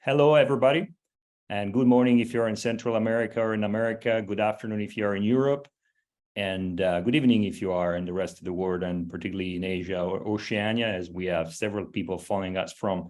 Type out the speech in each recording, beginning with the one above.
Hello, everybody, and good morning if you're in Central America or in America. Good afternoon if you're in Europe, and good evening if you are in the rest of the world, and particularly in Asia or Oceania, as we have several people following us from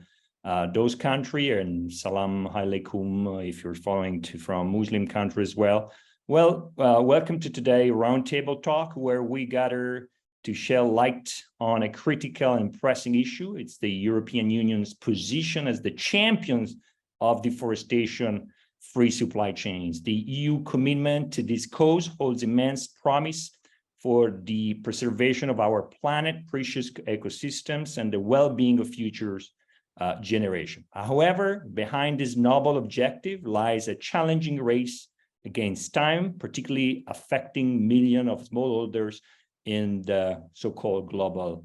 those countries, and salam alaikum if you're following from Muslim countries as well. Well, welcome to today roundtable talk, where we gather to shed light on a critical and pressing issue. It's the European Union's position as the champions of deforestation-free supply chains. The EU commitment to this cause holds immense promise for the preservation of our planet, precious ecosystems, and the well-being of future generations. However, behind this noble objective lies a challenging race against time, particularly affecting millions of smallholders in the so-called global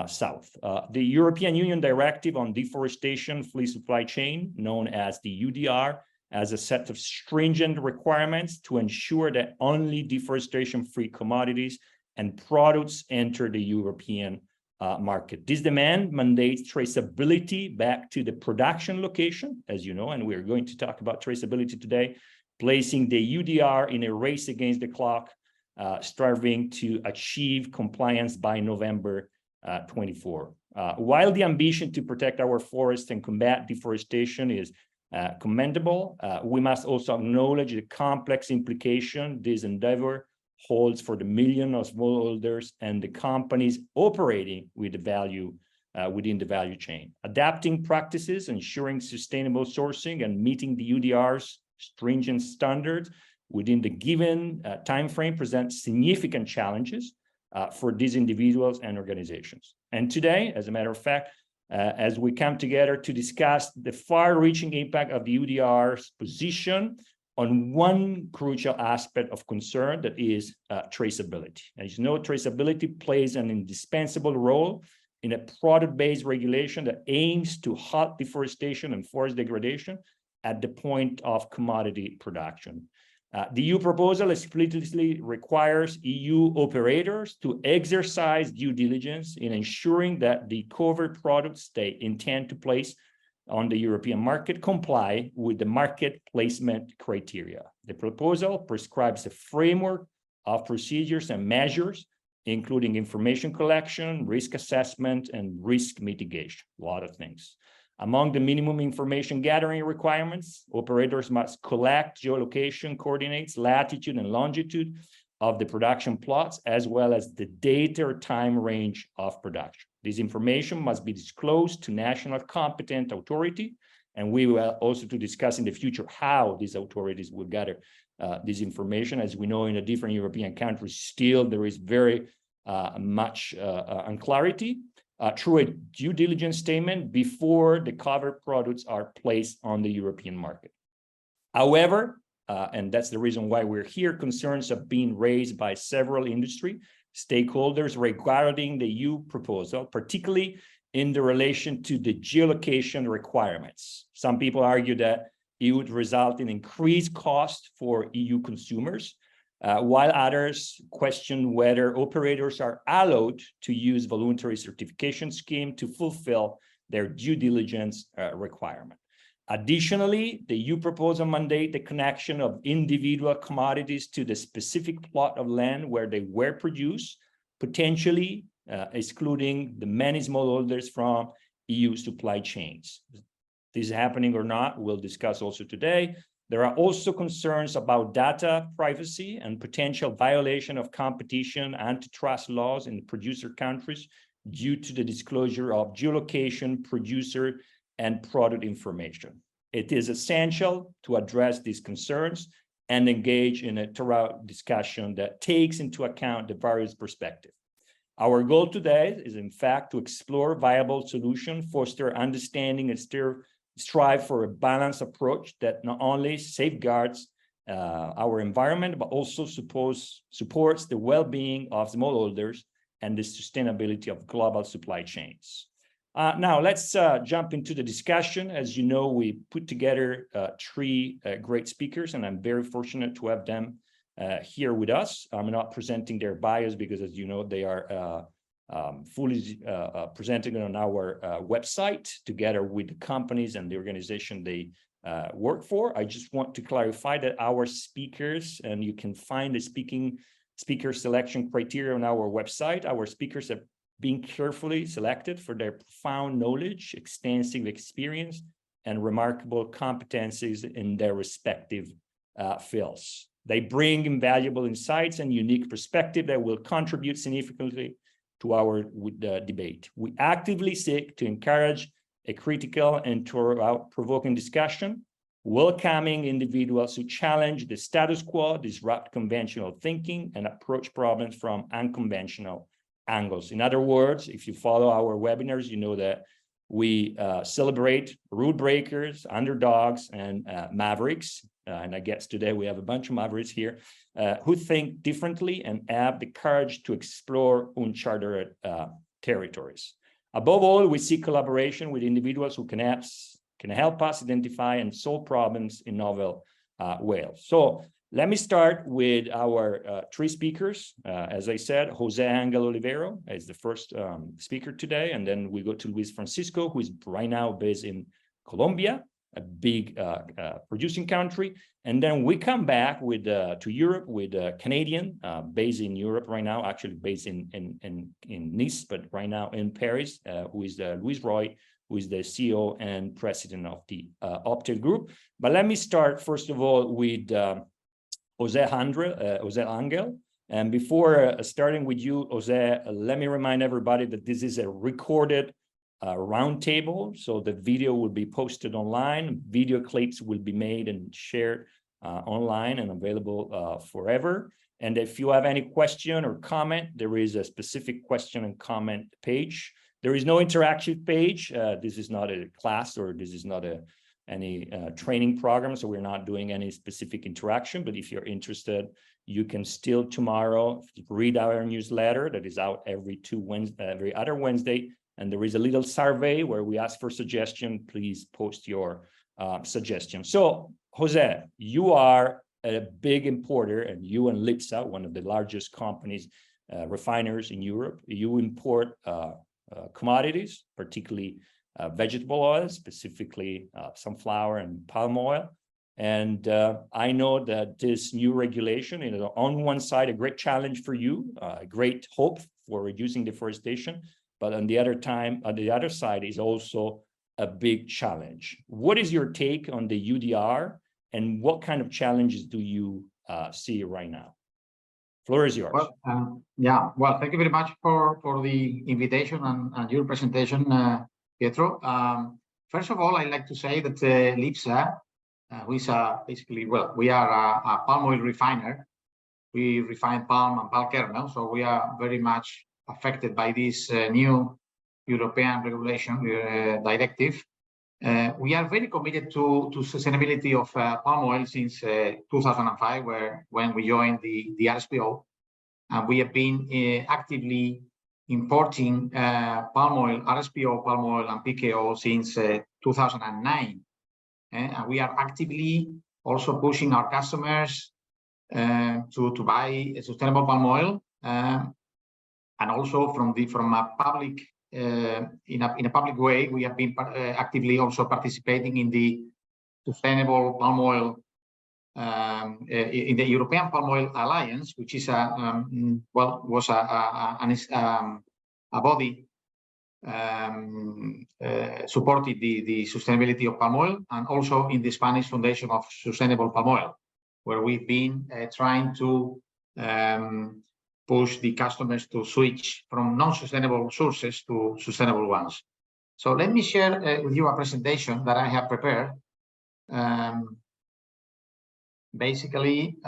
South. The European Union Directive on Deforestation-Free Supply Chain, known as the EUDR, has a set of stringent requirements to ensure that only deforestation-free commodities and products enter the European market. This demand mandates traceability back to the production location, as you know, and we're going to talk about traceability today, placing the EUDR in a race against the clock, striving to achieve compliance by November 24. While the ambition to protect our forests and combat deforestation is commendable, we must also acknowledge the complex implication this endeavor holds for the millions of smallholders and the companies operating with the value within the value chain. Adapting practices, ensuring sustainable sourcing, and meeting the EUDR's stringent standards within the given time frame presents significant challenges for these individuals and organizations. And today, as a matter of fact, as we come together to discuss the far-reaching impact of the EUDR's position on one crucial aspect of concern, that is traceability. As you know, traceability plays an indispensable role in a product-based regulation that aims to halt deforestation and forest degradation at the point of commodity production. The EU proposal explicitly requires EU operators to exercise due diligence in ensuring that the covered products they intend to place on the European market comply with the market placement criteria. The proposal prescribes a framework of procedures and measures, including information collection, risk assessment, and risk mitigation, a lot of things. Among the minimum information gathering requirements, operators must collect geolocation coordinates, latitude and longitude of the production plots, as well as the date or time range of production. This information must be disclosed to national competent authority, and we will also to discuss in the future how these authorities will gather this information. As we know, in the different European countries, still there is very much unclarity. Through a due diligence statement before the covered products are placed on the European market. However, and that's the reason why we're here, concerns have been raised by several industry stakeholders regarding the EU proposal, particularly in the relation to the geolocation requirements. Some people argue that it would result in increased cost for EU consumers, while others question whether operators are allowed to use voluntary certification scheme to fulfill their due diligence requirement. Additionally, the EU proposal mandates the connection of individual commodities to the specific plot of land where they were produced, potentially excluding the many smallholders from EU supply chains. This is happening or not, we'll discuss also today. There are also concerns about data privacy and potential violation of competition antitrust laws in producer countries due to the disclosure of geolocation, producer, and product information. It is essential to address these concerns and engage in a thorough discussion that takes into account the various perspectives. Our goal today is, in fact, to explore viable solutions, foster understanding, and strive for a balanced approach that not only safeguards our environment, but also supports the well-being of smallholders and the sustainability of global supply chains. Now, let's jump into the discussion. As you know, we put together three great speakers, and I'm very fortunate to have them here with us. I'm not presenting their bios because, as you know, they are fully presented on our website together with the companies and the organization they work for. I just want to clarify that our speakers, and you can find the speaker selection criteria on our website. Our speakers have been carefully selected for their profound knowledge, extensive experience, and remarkable competencies in their respective fields. They bring invaluable insights and unique perspective that will contribute significantly to our debate. We actively seek to encourage a critical and thought-provoking discussion, welcoming individuals who challenge the status quo, disrupt conventional thinking, and approach problems from unconventional angles. In other words, if you follow our webinars, you know that we celebrate rule breakers, underdogs, and mavericks. And I guess today we have a bunch of mavericks here who think differently and have the courage to explore uncharted territories. Above all, we seek collaboration with individuals who can help us identify and solve problems in novel ways. So let me start with our three speakers. As I said, Jose Angel Olivero is the first speaker today, and then we go to Luis Francisco, who is right now based in Colombia, a big producing country, and then we come back with to Europe with a Canadian based in Europe right now, actually based in Nice, but right now in Paris, who is Louis Roy, who is the CEO and president of the Optel Group. But let me start first of all with Jose Angel. And before starting with you, Jose, let me remind everybody that this is a recorded roundtable. So the video will be posted online. Video clips will be made and shared online and available forever. And if you have any question or comment, there is a specific question and comment page. There is no interactive page. This is not a class, or this is not any training program, so we're not doing any specific interaction. But if you're interested, you can still tomorrow read our newsletter that is out every other Wednesday. And there is a little survey where we ask for suggestion. Please post your suggestion. So, Jose, you are a big importer, and you and Lipsa, one of the largest companies, refiners in Europe, you import commodities, particularly vegetable oil, specifically sunflower and palm oil. And I know that this new regulation is on one side a great challenge for you, a great hope for reducing deforestation, but on the other side is also a big challenge. What is your take on the EUDR, and what kind of challenges do you see right now? Floor is yours. Well, well, thank you very much for the invitation and your presentation, Pietro. First of all, I'd like to say that Lipsa, who is basically, well, we are a palm oil refiner. We refine palm and palm kernel, so we are very much affected by this new European regulation directive. We are very committed to sustainability of palm oil since 2005, when we joined the RSPO, and we have been actively importing palm oil, RSPO palm oil and PKO since 2009, and we are actively also pushing our customers to buy sustainable palm oil, and also from a public. In a public way, we have been actively also participating in the sustainable palm oil in the European Palm Oil Alliance, which is a body supported the sustainability of palm oil, and also in the Spanish Foundation of Sustainable Palm Oil, where we've been trying to push the customers to switch from non-sustainable sources to sustainable ones. So let me share with you a presentation that I have prepared. Basically,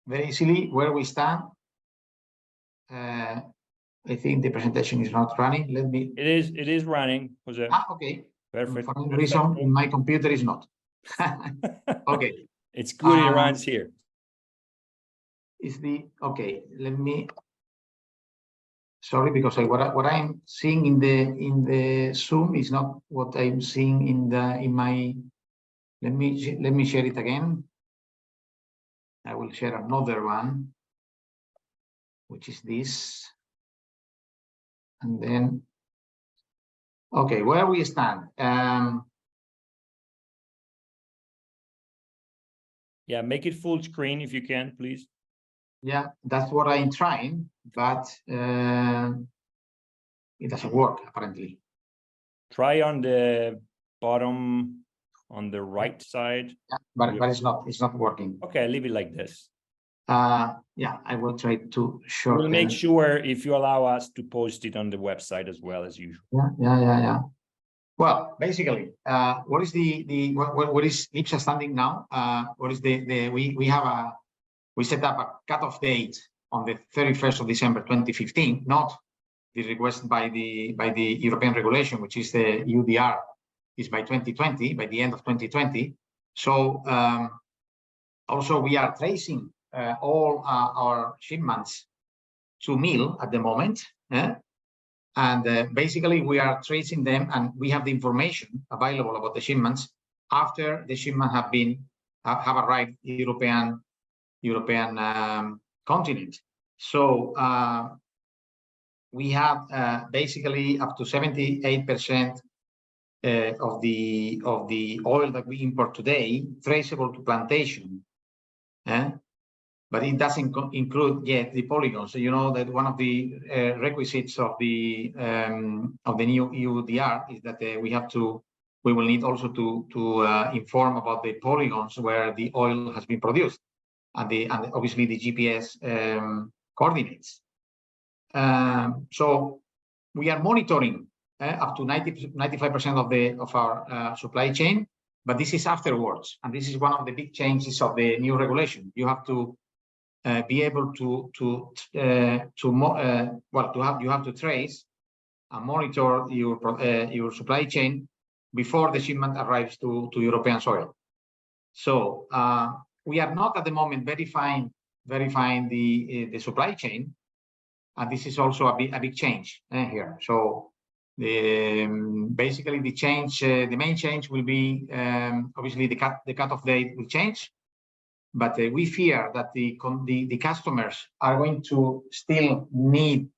very easily where we stand. I think the presentation is not running. Let me. It is running, Jose. Okay. Perfect. For some reason, in my computer is not. Okay. It's good it runs here. Okay? Let me. Sorry, because what I'm seeing in the Zoom is not what I'm seeing in my. Let me share it again. I will share another one. which is this. And then, okay, where we stand. Yeah, make it full screen if you can, please. Yeah, that's what I'm trying, but it doesn't work apparently. Try on the bottom, on the right side. Yeah, but it's not working. Okay, leave it like this. Yeah, I will try to shorten. We'll make sure if you allow us to post it on the website as well as usual. Yeah. Well, basically, what is what is NIPSA standing now? What is we set up a cutoff date on the 31st of December 2015, not the request by the European regulation, which is the EUDR, is by 2020, by the end of 2020. So also we are tracing all our shipments to mill at the moment. And basically we are tracing them, and we have the information available about the shipments after the shipment have arrived European continent. So we have basically up to 78% of the oil that we import today traceable to plantation. But it doesn't include yet the polygons. So you know that one of the requisites of the new EUDR is that we will need also to inform about the polygons where the oil has been produced, and obviously the GPS coordinates. So we are monitoring up to 95% of our supply chain, but this is afterwards, and this is one of the big changes of the new regulation. You have to be able to trace and monitor your supply chain before the shipment arrives to European soil. So we are not at the moment verifying the supply chain, and this is also a big change here. So basically the main change will be obviously the cutoff date will change. But we fear that the customers are going to still need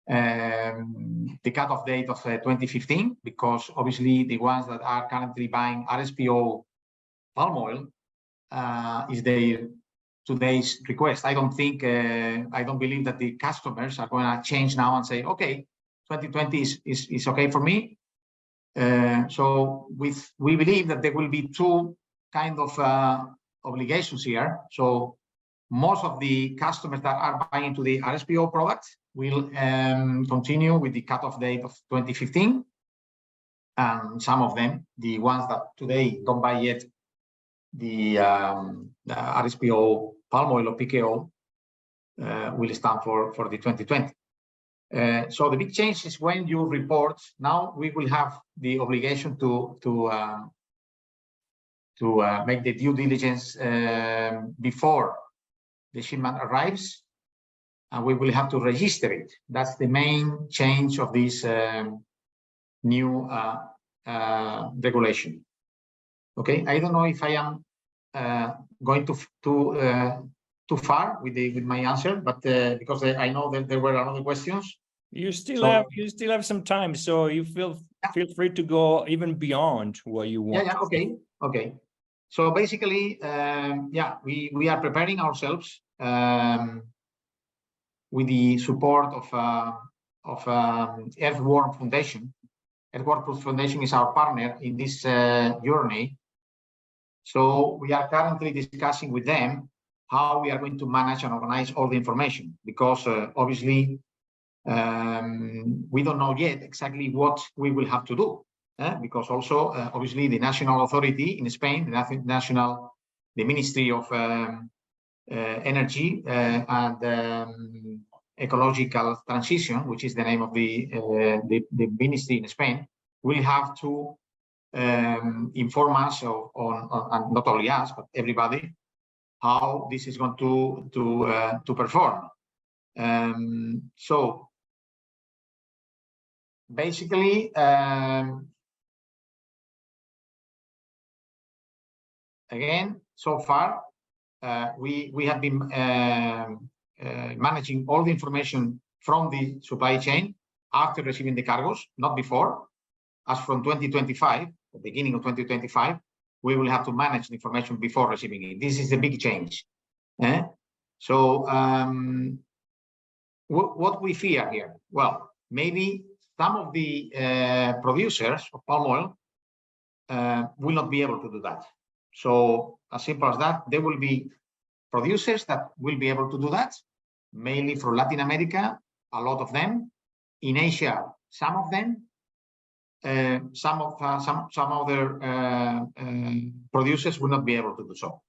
the cutoff date of 2015, because obviously the ones that are currently buying RSPO palm oil is their today's request. I don't believe that the customers are going to change now and say, okay, 2020 is okay for me. So we believe that there will be two kind of obligations here. So most of the customers that are buying into the RSPO products will continue with the cutoff date of 2015. And some of them, the ones that today don't buy yet the RSPO palm oil or PKO, will stand for the 2020. So the big change is when you report. Now we will have the obligation to make the due diligence before the shipment arrives, and we will have to register it. That's the main change of this new regulation. Okay, I don't know if I am going too far with my answer, but because I know that there were other questions. You still have some time, so you feel free to go even beyond what you want. Yeah. Okay. So basically, we are preparing ourselves with the support of Earthworm Foundation. Earthworm Foundation is our partner in this journey. So we are currently discussing with them how we are going to manage and organize all the information, because obviously we don't know yet exactly what we will have to do. Because also, obviously, the national authority in Spain, the Ministry of Energy and Ecological Transition, which is the name of the ministry in Spain, will have to inform us on not only us but everybody, how this is going to perform. So basically, again, so far we have been managing all the information from the supply chain after receiving the cargoes, not before. As from 2025, the beginning of 2025, we will have to manage the information before receiving it. This is a big change. So what we fear here? Well, maybe some of the producers of palm oil will not be able to do that. So as simple as that, there will be producers that will be able to do that, mainly from Latin America, a lot of them. In Asia, some of them. Some other producers will not be able to do so.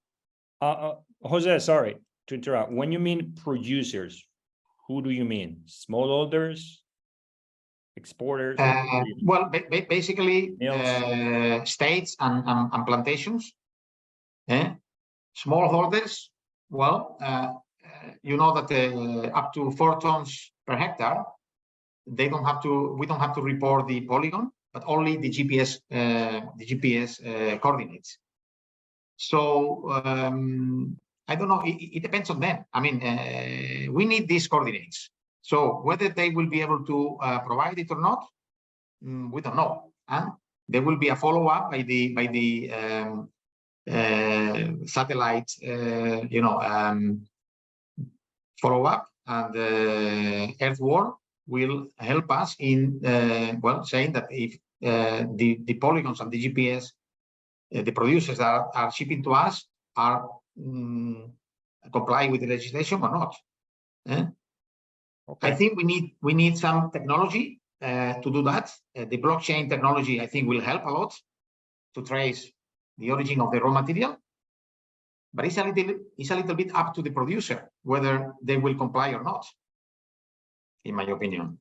Jose, sorry to interrupt. When you mean producers, who do you mean? Smallholders, exporters? Well, basically, states and plantations. Smallholders, well, you know that up to 4 tons per hectare, we don't have to report the polygon, but only the GPS coordinates. So I don't know. It depends on them. I mean, we need these coordinates. So whether they will be able to provide it or not, we don't know. There will be a follow-up by the satellite, follow-up, and Earthworm will help us in saying that if the polygons and the GPS, the producers that are shipping to us are complying with the legislation or not. Okay. I think we need some technology to do that. The blockchain technology, I think, will help a lot to trace the origin of the raw material. But it's a little bit up to the producer whether they will comply or not, in my opinion.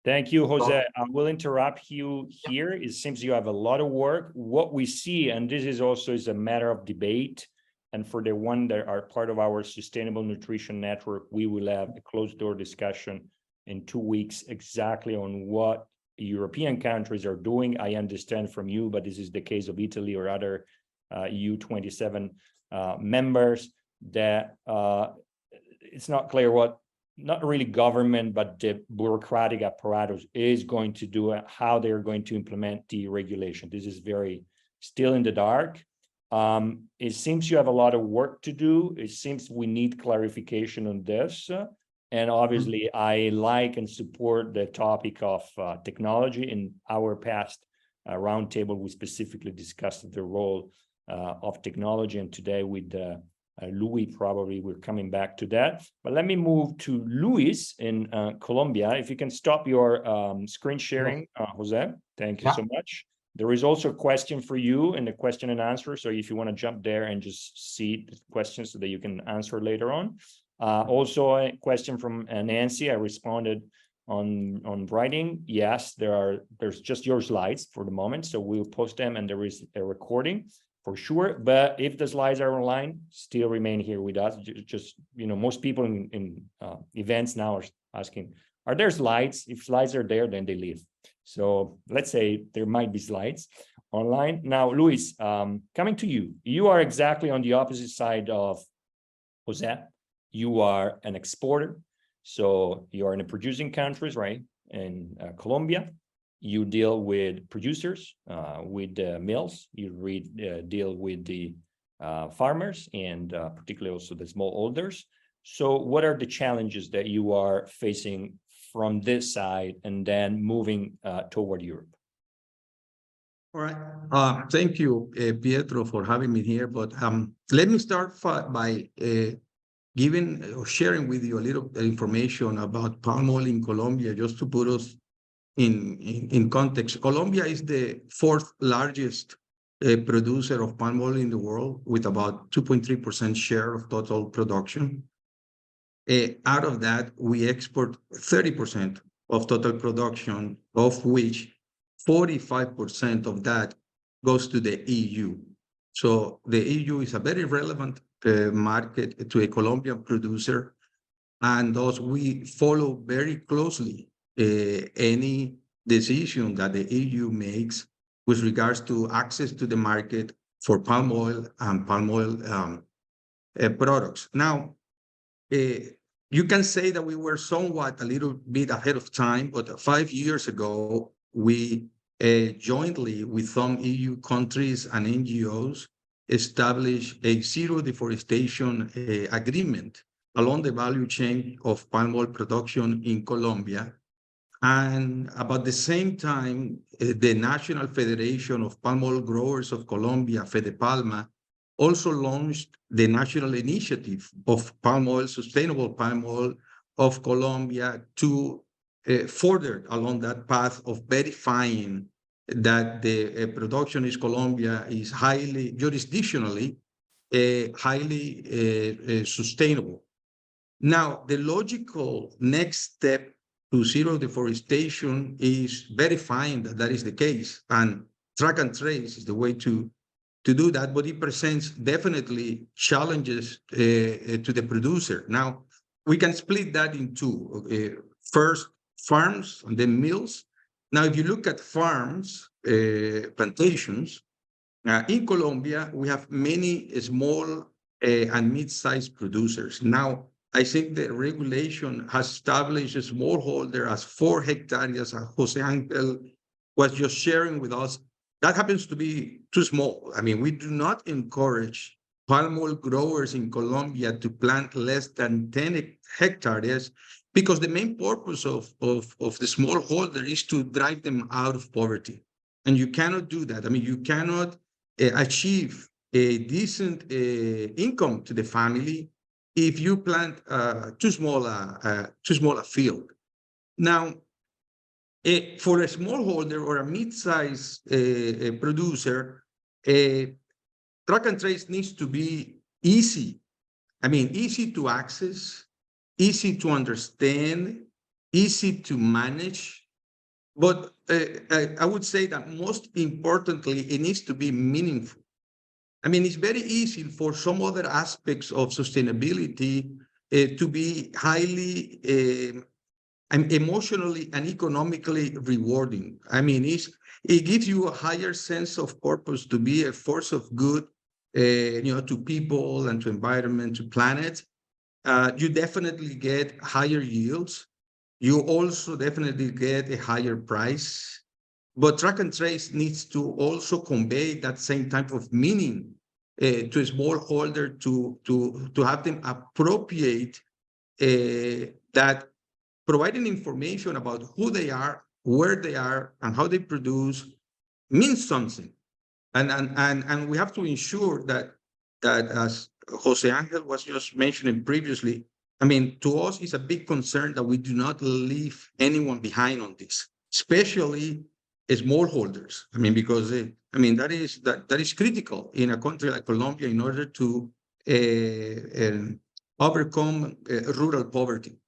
Thank you, Jose. I will interrupt you here. It seems you have a lot of work. What we see, and this is also a matter of debate, and for the one that are part of our Sustainable Nutrition Network, we will have a closed-door discussion in 2 weeks exactly on what European countries are doing. I understand from you, but this is the case of Italy or other EU 27 members, that it's not clear what, not really government, but the bureaucratic apparatus is going to do, how they're going to implement the regulation. This is very still in the dark. It seems you have a lot of work to do. It seems we need clarification on this. And obviously, I like and support the topic of technology. In our past roundtable, we specifically discussed the role of technology. And today with Louis, probably we're coming back to that. But let me move to Luis in Colombia. If you can stop your screen sharing, Jose, thank you so much. There is also a question for you in the question and answer. So if you want to jump there and just see the questions so that you can answer later on. Also a question from Nancy. I responded on writing. Yes, there's just your slides for the moment. So we'll post them and there is a recording for sure. But if the slides are online, still remain here with us. Just, most people in events now are asking, are there slides? If slides are there, then they leave. So let's say there might be slides online. Now, Luis, coming to you, you are exactly on the opposite side of Jose. You are an exporter. So you are in the producing countries, right? In Colombia, you deal with producers, with mills, you deal with the farmers and particularly also the smallholders. So what are the challenges that you are facing from this side and then moving toward Europe? All right. Thank you, Pietro, for having me here. But let me start by giving or sharing with you a little information about palm oil in Colombia, just to put us in context. Colombia is the 4th largest producer of palm oil in the world, with about 2.3% share of total production. Out of that, we export 30% of total production, of which 45% of that goes to the EU. So the EU is a very relevant market to a Colombian producer, and thus we follow very closely any decision that the EU makes with regards to access to the market for palm oil and palm oil products. Now, you can say that we were somewhat a little bit ahead of time, but 5 years ago, we jointly with some EU countries and NGOs established a zero deforestation agreement along the value chain of palm oil production in Colombia. And about the same time, the National Federation of Palm Oil Growers of Colombia, FEDEPALMA, also launched the National Initiative of Palm Oil, Sustainable Palm Oil of Colombia to further along that path of verifying that the production in Colombia is highly, jurisdictionally, highly sustainable. Now, the logical next step to zero deforestation is verifying that that is the case, and track and trace is the way to do that, but it presents definitely challenges to the producer. Now, we can split that in two. First, farms and then mills. Now, if you look at farms, plantations, in Colombia, we have many small and mid-sized producers. Now, I think the regulation has established a smallholder as 4 hectares, as Jose Angel was just sharing with us. That happens to be too small. I mean, we do not encourage palm oil growers in Colombia to plant less than 10 hectares because the main purpose of the smallholder is to drive them out of poverty. And you cannot do that. I mean, you cannot achieve a decent income to the family if you plant too small a field. Now, for a smallholder or a mid-sized producer, track and trace needs to be easy. I mean, easy to access, easy to understand, easy to manage. But I would say that most importantly, it needs to be meaningful. I mean, it's very easy for some other aspects of sustainability to be highly emotionally and economically rewarding. I mean, it gives you a higher sense of purpose to be a force of good, to people and to environment, to planet. You definitely get higher yields. You also definitely get a higher price. But track and trace needs to also convey that same type of meaning to a smallholder to have them appropriate that providing information about who they are, where they are, and how they produce means something. And we have to ensure that as Jose Angel was just mentioning previously, I mean, to us, it's a big concern that we do not leave anyone behind on this, especially smallholders. I mean, because that is critical in a country like Colombia in order to overcome rural poverty.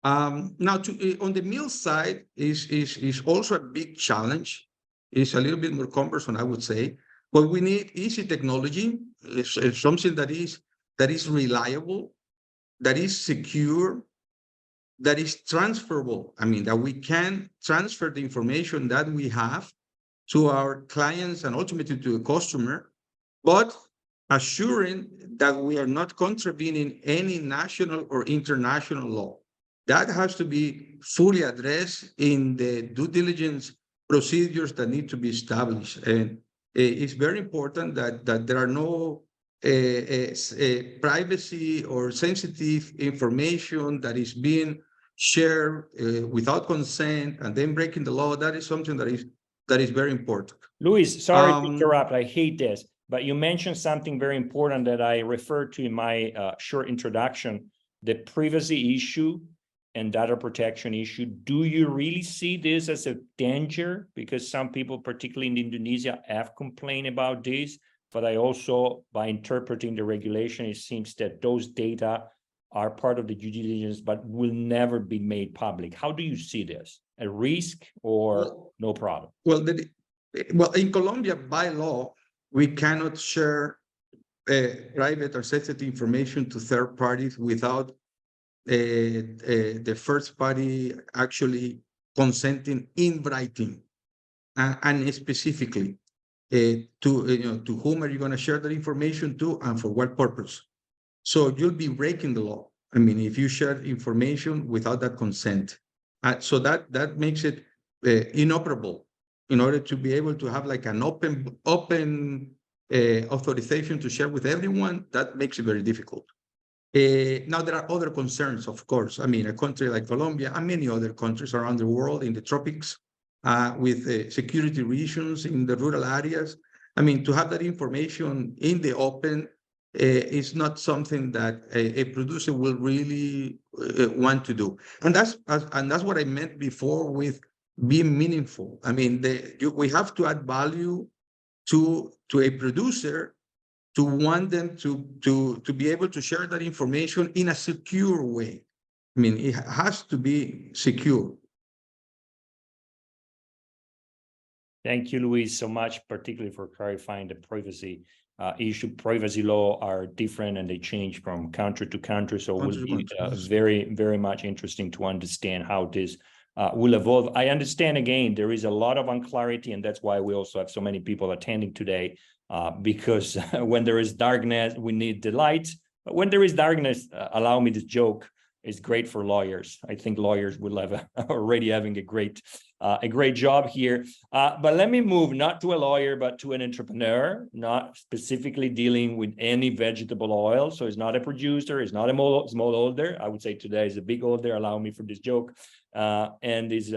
Now, on the mill side is also a big challenge. It's a little bit more cumbersome, I would say. But we need easy technology. It's something that is reliable, that is secure, that is transferable. I mean, that we can transfer the information that we have to our clients and ultimately to the customer, but assuring that we are not contravening any national or international law. That has to be fully addressed in the due diligence procedures that need to be established. And it's very important that there are no privacy or sensitive information that is being shared without consent and then breaking the law. That is something that is very important. Luis, sorry to interrupt. I hate this, but you mentioned something very important that I referred to in my short introduction, the privacy issue and data protection issue. Do you really see this as a danger? Because some people, particularly in Indonesia, have complained about this, but I also, by interpreting the regulation, it seems that those data are part of the due diligence, but will never be made public. How do you see this? A risk or no problem? Well, in Colombia, by law, we cannot share private or sensitive information to third parties without the first party actually consenting in writing and specifically to whom are you going to share that information to and for what purpose. So you'll be breaking the law. I mean, if you share information without that consent. So that makes it inoperable in order to be able to have like an open authorization to share with everyone. That makes it very difficult. Now, there are other concerns, of course. I mean, a country like Colombia and many other countries around the world in the tropics with security reasons in the rural areas. I mean, to have that information in the open is not something that a producer will really want to do. And that's what I meant before with being meaningful. I mean, we have to add value to a producer to want them to be able to share that information in a secure way. I mean, it has to be secure. Thank you, Luis, so much, particularly for clarifying the privacy issue. Privacy law are different and they change from country to country. So it will be very, very much interesting to understand how this will evolve. I understand, again, there is a lot of unclarity, and that's why we also have so many people attending today. Because when there is darkness, we need the light. But when there is darkness, allow me to joke, it's great for lawyers. I think lawyers will have already having a great job here. But let me move not to a lawyer, but to an entrepreneur, not specifically dealing with any vegetable oil. So it's not a producer, it's not a small holder. I would say today is a big holder, allow me for this joke. And is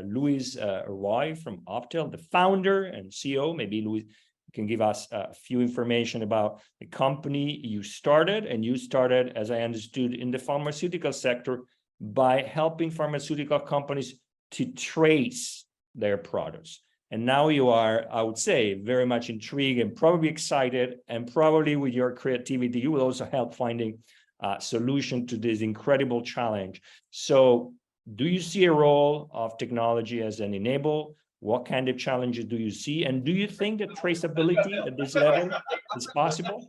Luis Roy from Optel, the founder and CEO. Maybe Luis can give us a few information about the company you started, and you started, as I understood, in the pharmaceutical sector by helping pharmaceutical companies to trace their products. And now you are, I would say, very much intrigued and probably excited, and probably with your creativity, you will also help finding a solution to this incredible challenge. So do you see a role of technology as an enabler? What kind of challenges do you see? And do you think that traceability at this level is possible?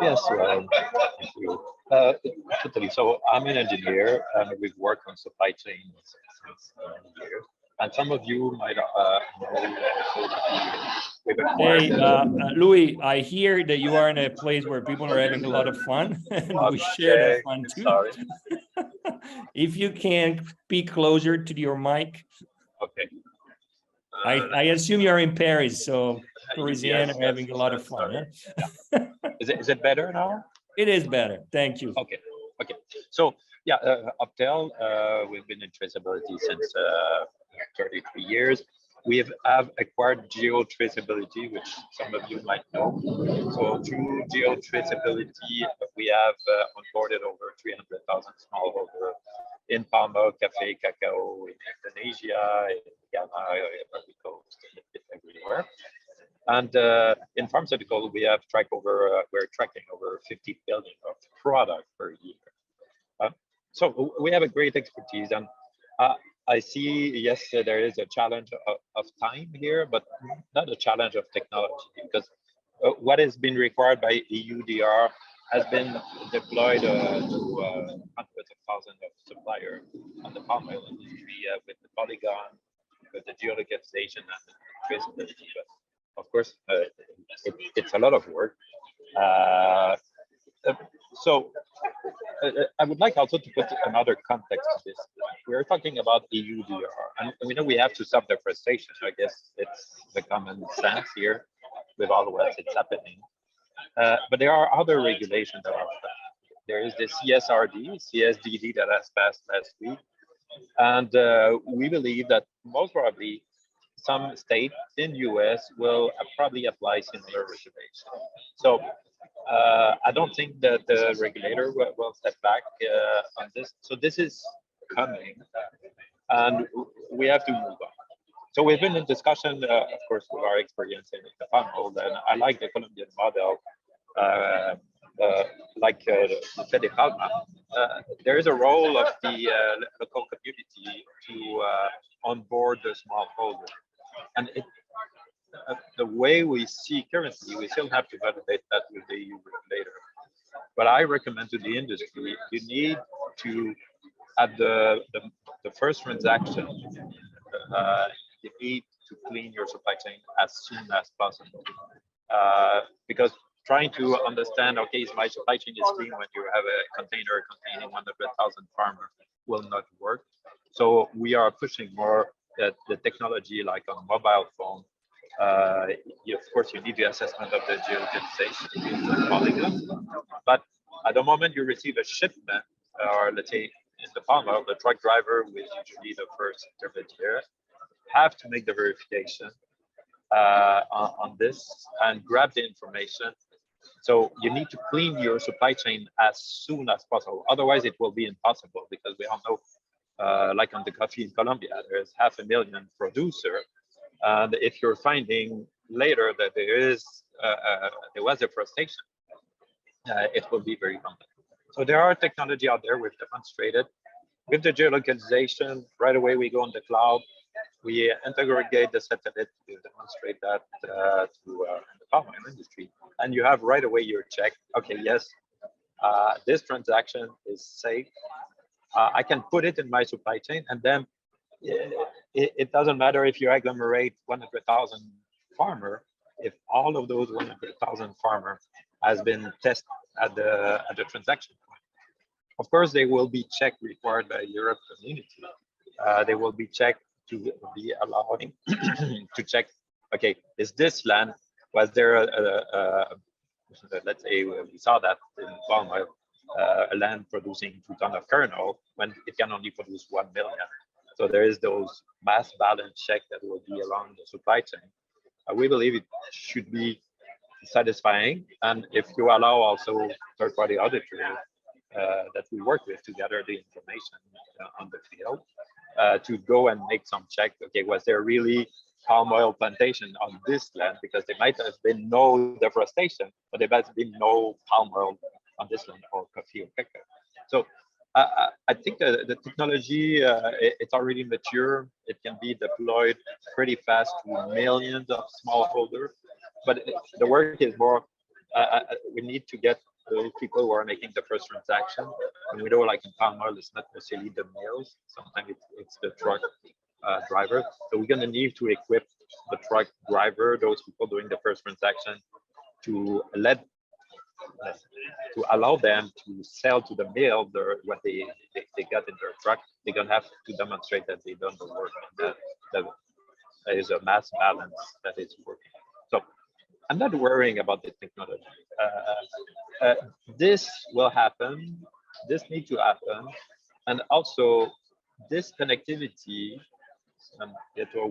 Yes, thank you. Totally. So I'm an engineer and we've worked on supply chain since many years. And some of you might know Hey, Louis, I hear that you are in a place where people are having a lot of fun, and we share that fun too. Sorry. If you can speak closer to your mic. Okay. I assume you're in Paris, so Parisians are having a lot of fun. Yeah. Is it better now? It is better. Thank you. Okay. Okay. So yeah, Optel, we've been in traceability since 33 years. We have acquired geo-traceability, which some of you might know. So through geo-traceability, we have onboarded over 300,000 smallholders in palm oil, cafe, cacao, in Indonesia, in Ghana, Ivory Coast, everywhere. And in pharmaceutical, we have we're tracking over 50 billion of product per year. So we have a great expertise, and I see, yes, there is a challenge of time here, but not a challenge of technology, because what has been required by EUDR has been deployed to hundreds of thousands of suppliers on the palm oil industry with the polygon, with the geolocalization and the traceability. But of course, it's a lot of work. So I would like also to put another context to this. We're talking about EUDR, and we know we have to stop the frustration. I guess it's the common sense here with all what's happening. But there are other regulations that are. There is the CSDD that has passed last week, and we believe that most probably some states in US will probably apply similar regulations. So I don't think that the regulator will step back on this. So this is coming, and we have to move on. So we've been in discussion, of course, with our experience in the palm oil, and I like the Colombian model, like the Fede Palma. There is a role of the local community to onboard the smallholder, and the way we see currently, we still have to validate that with the EU regulator. But I recommend to the industry, you need to, at the first transaction, you need to clean your supply chain as soon as possible. Because trying to understand, okay, is my supply chain is clean when you have a container containing 100,000 farmers will not work. So we are pushing more that the technology like on mobile phone. Of course, you need the assessment of the geolocalization polygons, but at the moment you receive a shipment, or let's say in the farm, the truck driver, which is usually the first intermediary, have to make the verification on this and grab the information. So you need to clean your supply chain as soon as possible. Otherwise, it will be impossible, because we all know, like on the coffee in Colombia, there's 500,000 producers. And if you're finding later that there was deforestation, it will be very complex. So there are technology out there we've demonstrated. With the geolocalization, right away we go on the cloud. We integrate the satellite to demonstrate that to the palm oil industry. And you have right away your check. Okay, yes, this transaction is safe. I can put it in my supply chain, and then it doesn't matter if you agglomerate 100,000 farmer, if all of those 100,000 farmer has been tested at the transaction point. Of course, they will be checked required by Europe community. They will be checked to be allowing to check, okay, is this land, was there let's say we saw that in palm oil, a land producing 2 tons of kernel when it can only produce 1 million. So there is those mass balance check that will be along the supply chain. We believe it should be satisfying, and if you allow also third-party auditors that we work with to gather the information on the field to go and make some check. Okay, was there really palm oil plantation on this land? Because there might have been no deforestation, but there might have been no palm oil on this land, or coffee or cacao. So I think the technology, it's already mature. It can be deployed pretty fast to millions of smallholders, but the work is more, we need to get those people who are making the first transaction. And we know, like in palm oil, it's not necessarily the mills. Sometimes it's the truck driver. So we're going to need to equip the truck driver, those people doing the first transaction, to allow them to sell to the mill what they got in their truck. They're going to have to demonstrate that they've done the work, and that there is a mass balance that is working. So I'm not worrying about the technology. This will happen. This needs to happen, and also this connectivity. And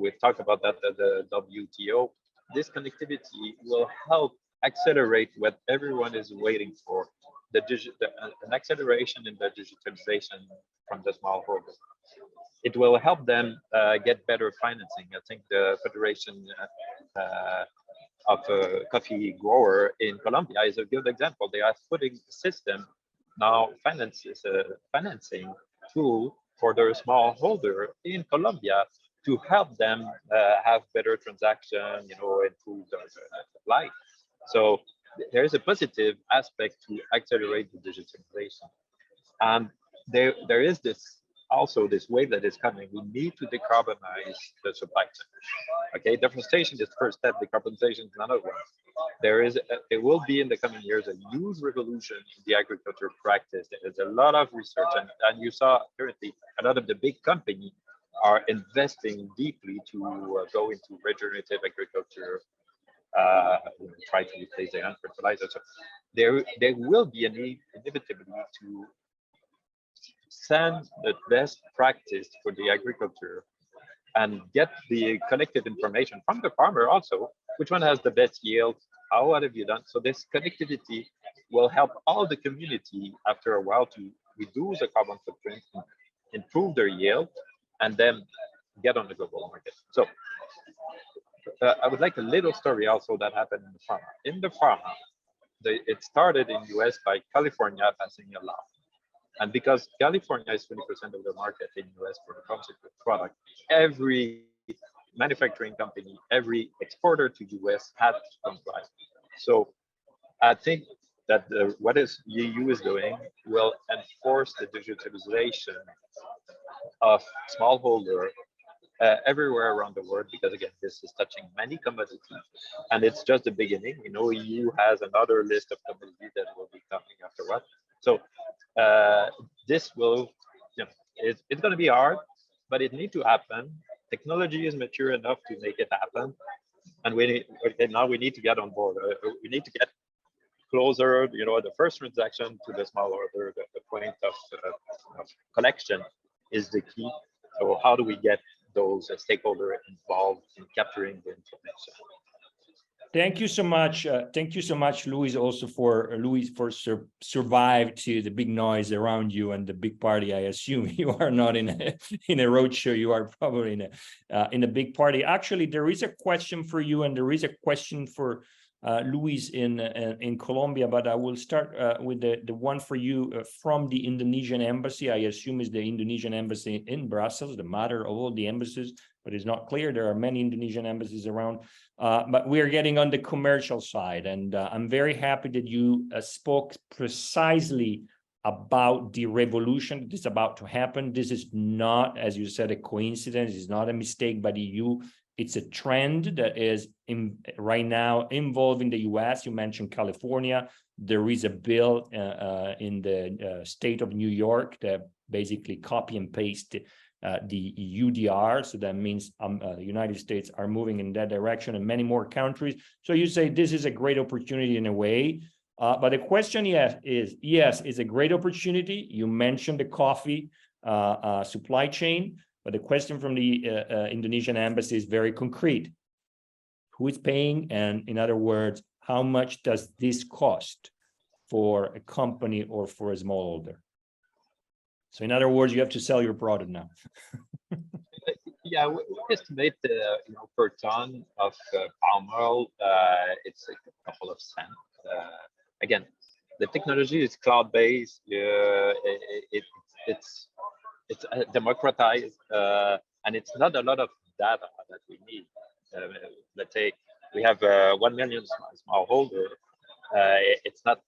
we've talked about that at the WTO. This connectivity will help accelerate what everyone is waiting for: an acceleration in the digitalization from the smallholders. It will help them get better financing. I think the Federation of coffee grower in Colombia is a good example. They are putting a system now, financing tool for their smallholder in Colombia to help them have better transaction, improve their life. So there is a positive aspect to accelerate the digitalization. And there is also this wave that is coming. We need to decarbonize the supply chain. Okay, deforestation is the first step. Decarbonization is another one. There will be in the coming years a huge revolution in the agriculture practice. There is a lot of research, and you saw currently a lot of the big companies are investing deeply to go into regenerative agriculture, try to replace the fertilizer. So there will be a need inevitably to send the best practice for the agriculture and get the collected information from the farmer also, which one has the best yield, how have you done? So this connectivity will help all the community after a while to reduce the carbon footprint, improve their yield, and then get on the global market. So I would like a little story also that happened in the pharma. In the pharma, it started in US by California passing a law. And because California is 20% of the market in US for the pharmaceutical product, every manufacturing company, every exporter to US had to comply. So I think that what EU is doing will enforce the digitalization of smallholder everywhere around the world, because again, this is touching many commodities, and it's just the beginning. We know EU has another list of commodities that will be coming afterward. So this will, it's going to be hard, but it needs to happen. Technology is mature enough to make it happen, and now we need to get on board. We need to get closer, the first transaction to the small order, the point of collection is the key. So how do we get those stakeholders involved in capturing the information? Thank you so much. Thank you so much, Luis, also for survive to the big noise around you and the big party. I assume you are not in a roadshow. You are probably in a big party. Actually, there is a question for you, and there is a question for Luis in Colombia, but I will start with the one for you from the Indonesian embassy. I assume is the Indonesian embassy in Brussels, the mother of all the embassies, but it's not clear. There are many Indonesian embassies around, but we are getting on the commercial side, and I'm very happy that you spoke precisely about the revolution that is about to happen. This is not, as you said, a coincidence. It's not a mistake by the EU. It's a trend that is right now involving the US. You mentioned California. There is a bill in the state of New York that basically copy and paste the EUDR. So that means the United States are moving in that direction, and many more countries. So you say this is a great opportunity in a way. But the question, yes, it's a great opportunity. You mentioned the coffee supply chain. But the question from the Indonesian embassy is very concrete. Who is paying? And in other words, how much does this cost for a company or for a smallholder? So in other words, you have to sell your product now. Yeah, we estimate per ton of palm oil, it's a couple of cents. Again, the technology is cloud-based. It's democratized, and it's not a lot of data that we need. Let's say we have 1 million smallholder. It's not,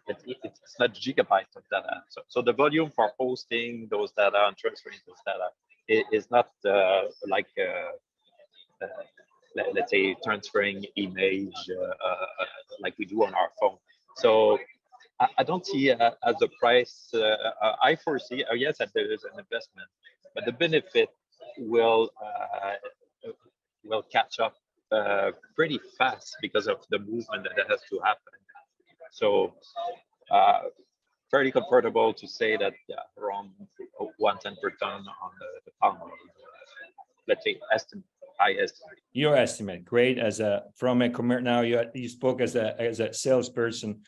it's not gigabytes of data. So the volume for hosting those data and transferring those data is not like, let's say, transferring image like we do on our phone. So I don't see as a price. I foresee, yes, that there is an investment, but the benefit will catch up pretty fast because of the movement that has to happen. So fairly comfortable to say that around 1 cent per ton on the palm oil. Let's say high estimate. Your estimate, great. From a now you spoke as a salesperson.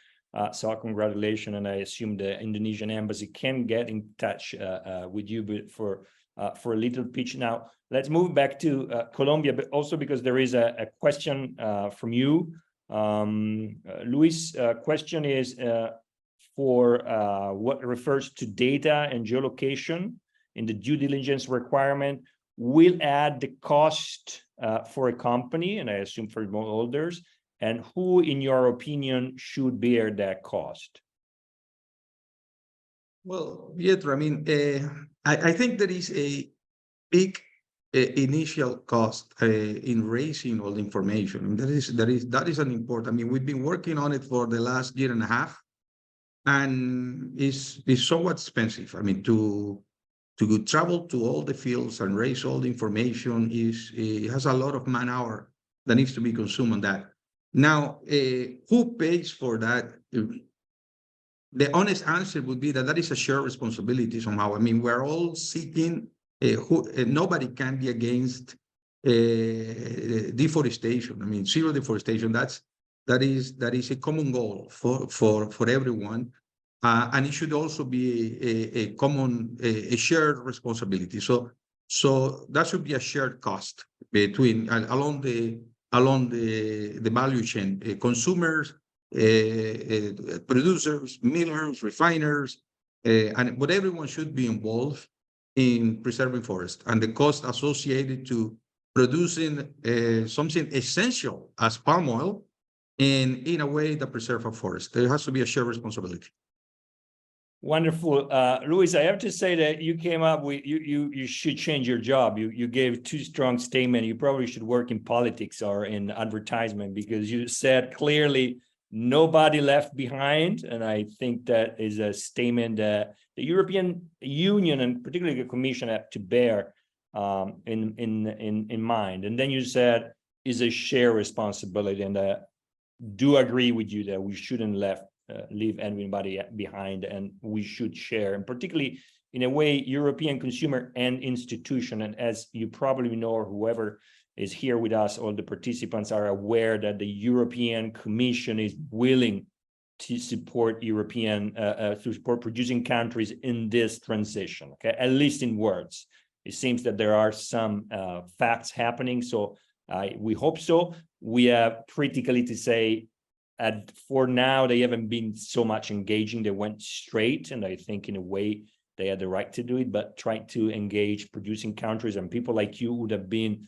So congratulations, and I assume the Indonesian embassy can get in touch with you for a little pitch. Now let's move back to Colombia, but also because there is a question from you, Luis. Question is for what refers to data and geolocation in the due diligence requirement will add the cost for a company, and I assume for smallholders. And who, in your opinion, should bear that cost? Well, Pietro, I mean, I think there is a big initial cost in raising all the information. And that is an important. I mean, we've been working on it for the last year and a half, and it's somewhat expensive. I mean, to travel to all the fields and raise all the information it has a lot of man-hour that needs to be consumed on that. Now, who pays for that? The honest answer would be that is a shared responsibility somehow. I mean, we're all seeking, nobody can be against deforestation. I mean, zero deforestation, that is a common goal for everyone. And it should also be a common, a shared responsibility. So that should be a shared cost between, along the value chain, consumers, producers, millers, refiners, but everyone should be involved in preserving forest, and the cost associated to producing something essential as palm oil in a way that preserves a forest. There has to be a shared responsibility. Wonderful. Luis, I have to say that you came up with, you should change your job. You gave two strong statements. You probably should work in politics or in advertisement, because you said clearly nobody left behind. And I think that is a statement that the European Union and particularly the Commission have to bear in mind. And then you said is a shared responsibility, and I do agree with you that we shouldn't leave anybody behind, and we should share, and particularly in a way, European consumer and institution. And as you probably know, or whoever is here with us, all the participants are aware that the European Commission is willing to support to support producing countries in this transition, okay, at least in words. It seems that there are some facts happening, so we hope so. We have critically to say, for now, they haven't been so much engaging. They went straight, and I think in a way they had the right to do it, but trying to engage producing countries and people like you would have been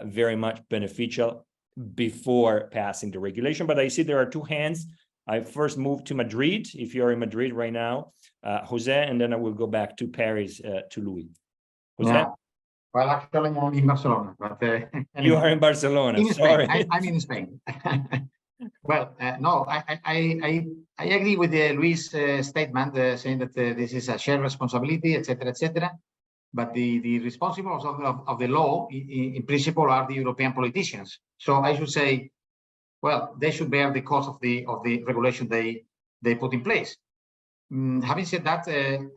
very much beneficial before passing the regulation. But I see there are two hands. I first moved to Madrid, if you're in Madrid right now, Jose, and then I will go back to Paris to Louis. Jose? Yeah. Well, actually, I'm in Barcelona, but You anyway. are in Barcelona, In sorry. Spain. I'm in Spain. Well, no, I agree with Luis' statement saying that this is a shared responsibility, etc., etc. But the responsibles of the law, in principle, are the European politicians. So I should say, well, they should bear the cost of the regulation they put in place. Having said that,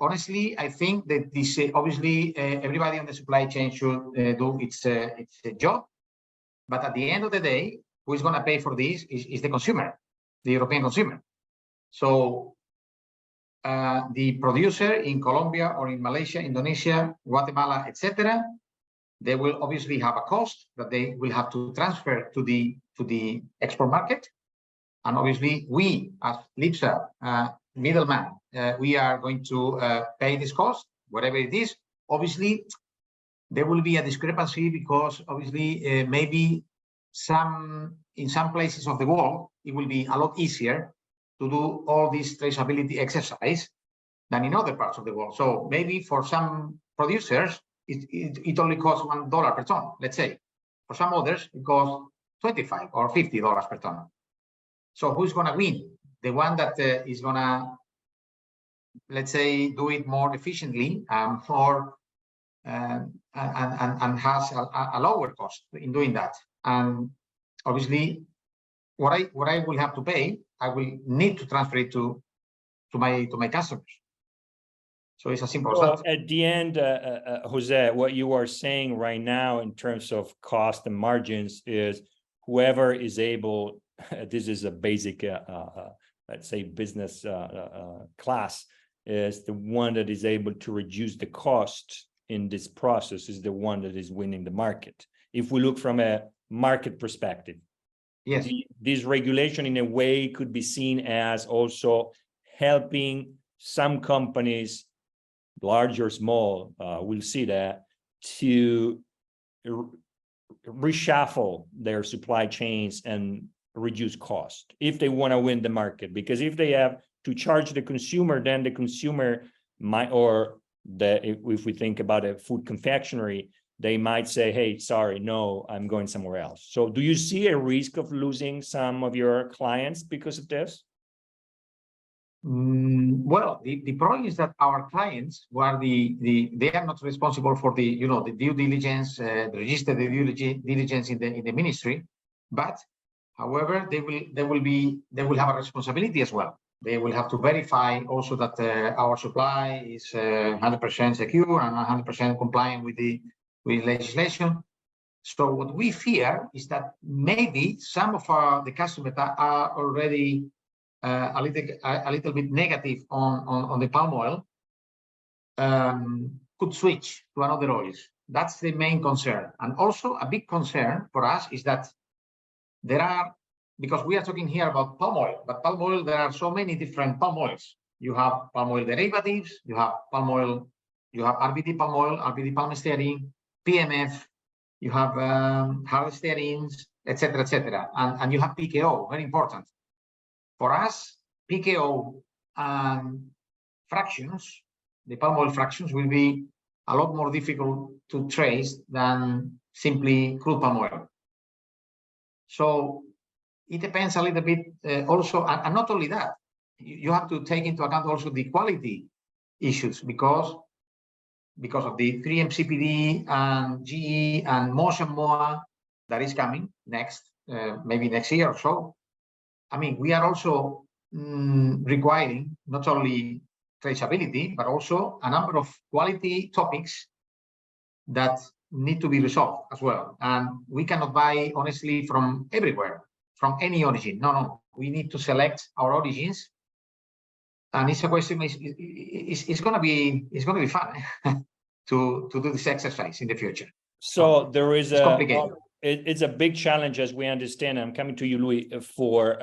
honestly, I think that this obviously everybody on the supply chain should do its job. But at the end of the day, who is going to pay for this is the consumer, the European consumer. So the producer in Colombia or in Malaysia, Indonesia, Guatemala, etc., they will obviously have a cost that they will have to transfer to the export market. And obviously, we as LIPSA, middleman, we are going to pay this cost, whatever it is. Obviously, there will be a discrepancy because obviously maybe in some places of the world, it will be a lot easier to do all this traceability exercise than in other parts of the world. So maybe for some producers, it only costs $1 per ton, let's say. For some others, it costs $25 or $50 per ton. So who's going to win? The one that is going to, let's say, do it more efficiently and has a lower cost in doing that. And obviously, what I will have to pay, I will need to transfer it to my customers. So it's as simple as that. At the end, Jose, what you are saying right now in terms of cost and margins is whoever is able, this is a basic, let's say, business class, is the one that is able to reduce the cost in this process is the one that is winning the market. If we look from a market perspective, yes, this regulation in a way could be seen as also helping some companies, large or small, we'll see that, to reshuffle their supply chains and reduce cost if they want to win the market. Because if they have to charge the consumer, then the consumer might, or if we think about a food confectionery, they might say, hey, sorry, no, I'm going somewhere else. So do you see a risk of losing some of your clients because of this? Well, the problem is that our clients, who are they are not responsible for the due diligence, the registered due diligence in the ministry, but however, they will have a responsibility as well. They will have to verify also that our supply is 100% secure and 100% compliant with legislation. So what we fear is that maybe some of the customers that are already a little bit negative on the palm oil could switch to another oils. That's the main concern. And also a big concern for us is that because we are talking here about palm oil, but palm oil, there are so many different palm oils. You have palm oil derivatives, you have palm oil, you have RBD palm oil, RBD palm stearin, PMF, you have hard stearins, etc., etc. And you have PKO, very important. For us, PKO and fractions, the palm oil fractions, will be a lot more difficult to trace than simply crude palm oil. So it depends a little bit also, and not only that, you have to take into account also the quality issues because of the 3MCPD and GE and MOS and MOA that is coming next, maybe next year or so. I mean, we are also requiring not only traceability, but also a number of quality topics that need to be resolved as well. And we cannot buy, honestly, from everywhere, from any origin. No, we need to select our origins. And it's a question, it's going to be fun to do this exercise in the future. So there is it's a big challenge, as we understand. I'm coming to you, Louis, for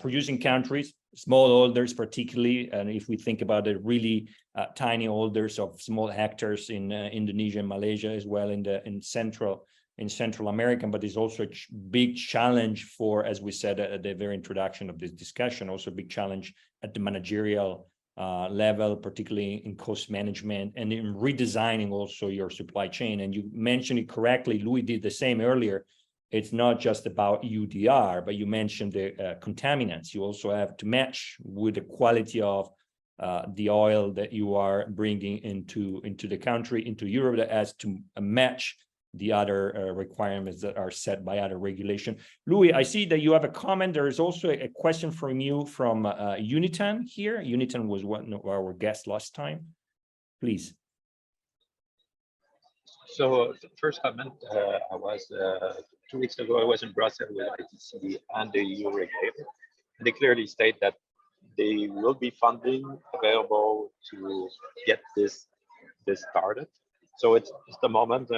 producing countries, smallholders particularly, and if we think about the really tiny holders of small hectares in Indonesia and Malaysia, as well in Central America. But it's also a big challenge for, as we said at the very introduction of this discussion, also a big challenge at the managerial level, particularly in cost management and in redesigning also your supply chain. And you mentioned it correctly, Louis did the same earlier. It's not just about EUDR, but you mentioned the contaminants. You also have to match with the quality of the oil that you are bringing into the country, into Europe, that has to match the other requirements that are set by other regulation. Louis, I see that you have a comment. There is also a question from you from Unitan here. Unitan was one of our guests last time. Please. So first comment, I was 2 weeks ago, I was in Brussels with ITC and the EU regulator. And they clearly state that they will be funding available to get this started. So it's the moment,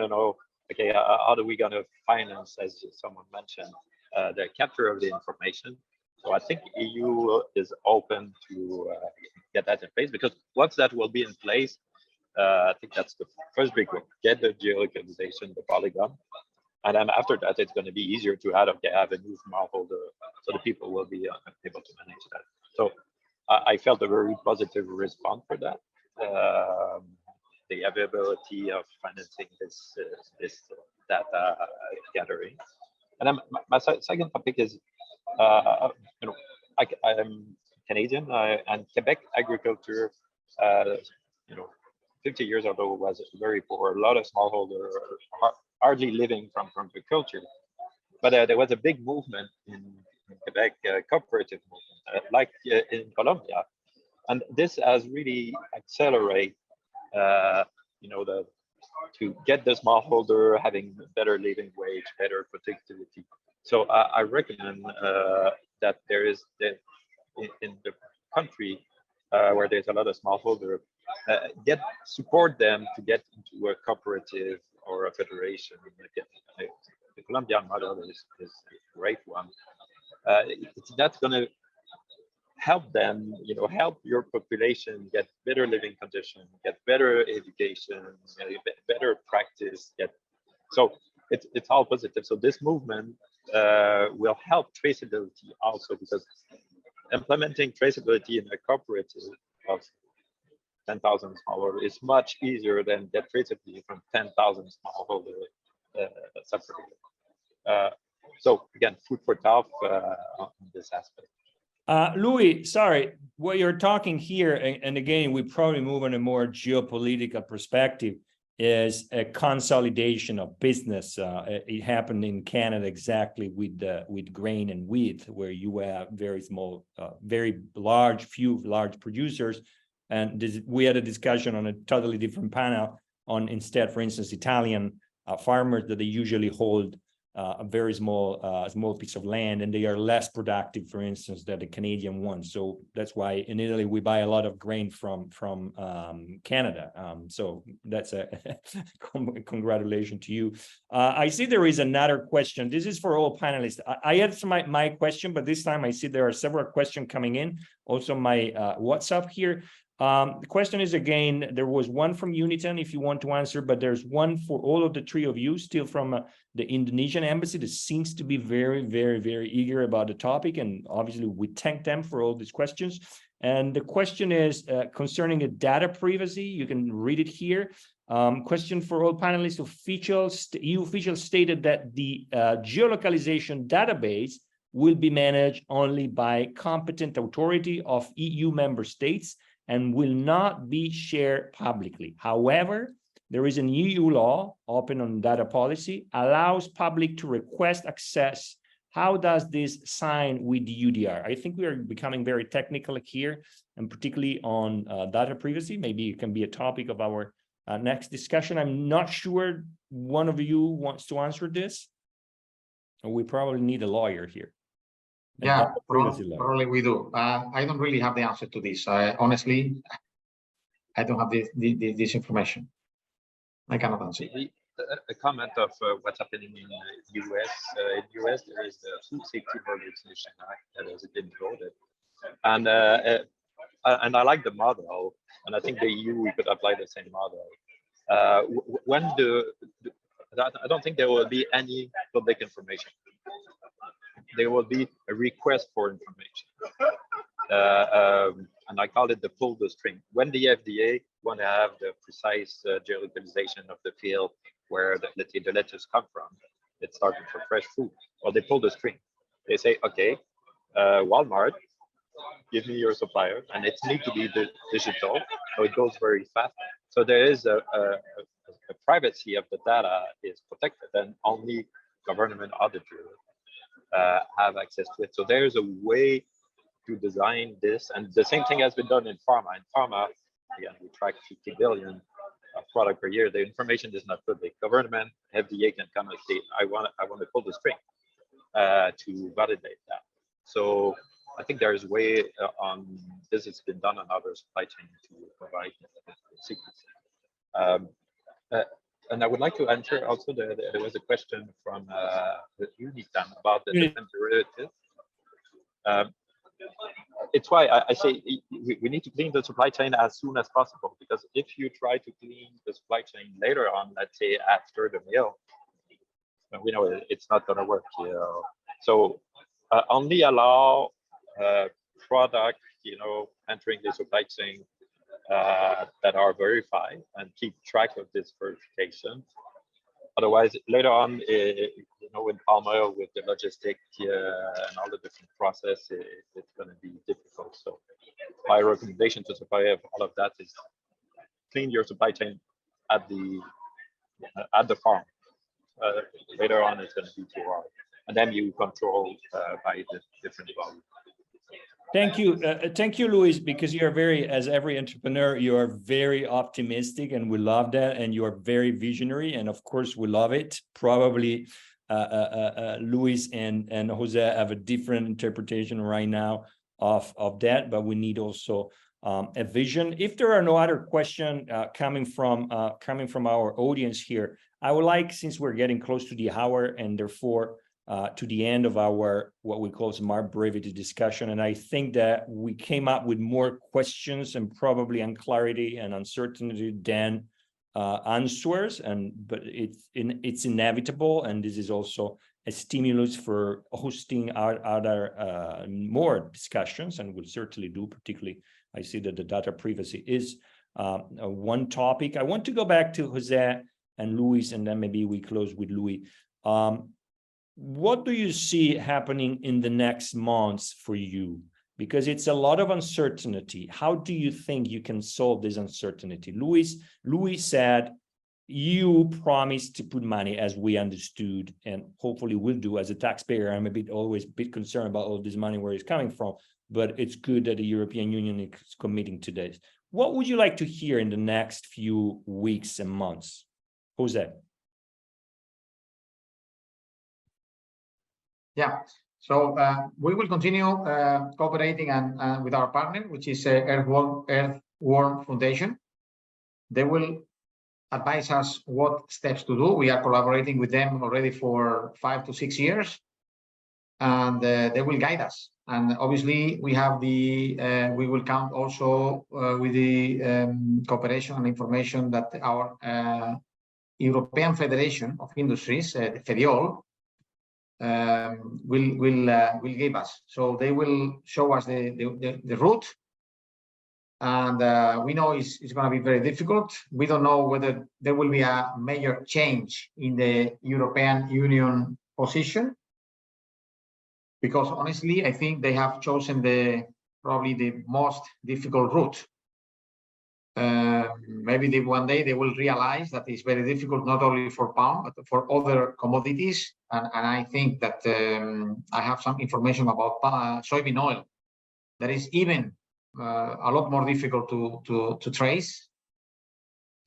okay, how are we going to finance, as someone mentioned, the capture of the information? So I think EU is open to get that in place, because once that will be in place, I think that's the first big one. Get the geolocalization, the polygon, and then after that, it's going to be easier to have a new smallholder, so the people will be able to manage that. So I felt a very positive response for that. The availability of financing this data gathering. And then my second topic is, I'm Canadian, and Quebec agriculture, 50 years ago was very poor. A lot of smallholders hardly living from agriculture. But there was a big movement in Quebec, cooperative movement, like in Colombia. And this has really accelerated to get the smallholder having better living wage, better productivity. So I recommend that there is in the country where there's a lot of smallholder, support them to get into a cooperative or a federation. The Colombian model is a great one. That's going to help them, help your population get better living conditions, get better education, better practice. So it's all positive. So this movement will help traceability also, because implementing traceability in a cooperative of 10,000 smallholder is much easier than get traceability from 10,000 smallholder separated. So again, food for thought on this aspect. Louis, sorry, what you're talking here, and again, we probably move on a more geopolitical perspective, is a consolidation of business. It happened in Canada exactly with grain and wheat, where you have very small, few large producers. And we had a discussion on a totally different panel on, instead, for instance, Italian farmers that they usually hold a very small piece of land, and they are less productive, for instance, than the Canadian ones. So that's why in Italy we buy a lot of grain from Canada. So that's a congratulations to you. I see there is another question. This is for all panelists. I had my question, but this time I see there are several questions coming in. Also my WhatsApp here. The question is, again, there was one from Uniton if you want to answer, but there's one for all of the three of you, still from the Indonesian embassy that seems to be very, very, very eager about the topic. And obviously we thank them for all these questions. And the question is concerning the data privacy. You can read it here. Question for all panelists. EU officials stated that the geolocalization database will be managed only by competent authority of EU member states and will not be shared publicly. However, there is an EU law, open on data policy, allows public to request access. How does this sign with the EUDR? I think we are becoming very technical here, and particularly on data privacy. Maybe it can be a topic of our next discussion. I'm not sure one of you wants to answer this. We probably need a lawyer here. Yeah, probably we do. I don't really have the answer to this. Honestly, I don't have this information. I cannot answer. A comment of what's happening in the US. In the US, there is the Food Safety Organization Act that has been voted, and I like the model, and I think the EU we could apply the same model. When I don't think there will be any public information. There will be a request for information. And I call it the pull the string. When the FDA want to have the precise geolocalization of the field where let's say the lettuce come from, it's starting from fresh food. Well, they pull the string. They say, okay, Walmart, give me your supplier, and it needs to be digital, so it goes very fast. So there is a privacy of the data is protected, and only government auditors have access to it. So there's a way to design this, and the same thing has been done in pharma. In pharma, again, we track 50 billion of product per year. The information is not public. Government, FDA can come and say, I want to pull the string to validate that. So I think there is a way on this. It's been done on other supply chain to provide secrecy. And I would like to answer also, there was a question from the Uniton about the different derivatives. It's why I say we need to clean the supply chain as soon as possible, because if you try to clean the supply chain later on, let's say after the meal, we know it's not going to work. You know? So only allow product, entering the supply chain that are verified, and keep track of this verification. Otherwise, later on, in palm oil with the logistic and all the different process, it's going to be difficult. So my recommendation to supply of all of that is clean your supply chain at the farm. Later on, it's going to be too hard, and then you control by the different volume. Thank you, Luis, because you are as every entrepreneur, you are very optimistic, and we love that, and you are very visionary, and of course we love it. Probably Luis and Jose have a different interpretation right now of that, but we need also a vision. If there are no other questions coming from our audience here, I would like, since we're getting close to the hour and therefore to the end of our what we call smart brevity discussion, and I think that we came up with more questions and probably unclarity and uncertainty than answers, but it's inevitable, and this is also a stimulus for hosting our other more discussions, and we'll certainly do. Particularly, I see that the data privacy is one topic. I want to go back to Jose and Luis, and then maybe we close with Luis. What do you see happening in the next months for you? Because it's a lot of uncertainty. How do you think you can solve this uncertainty? Luis said you promised to put money, as we understood, and hopefully will do. As a taxpayer, I'm always a bit concerned about all this money, where it's coming from, but it's good that the European Union is committing to this. What would you like to hear in the next few weeks and months? Jose? Yeah, so we will continue cooperating and with our partner, which is Earthworm Foundation. They will advise us what steps to do. We are collaborating with them already for 5 to 6 years, and they will guide us And obviously, we have the we will count also with the cooperation and information that our European Federation of Industries, FEDIOL, will give us. So they will show us the route, and we know it's going to be very difficult. We don't know whether there will be a major change in the European Union position, because honestly, I think they have chosen probably the most difficult route. Maybe one day they will realize that it's very difficult, not only for palm, but for other commodities. And I think that I have some information about soybean oil that is even a lot more difficult to trace.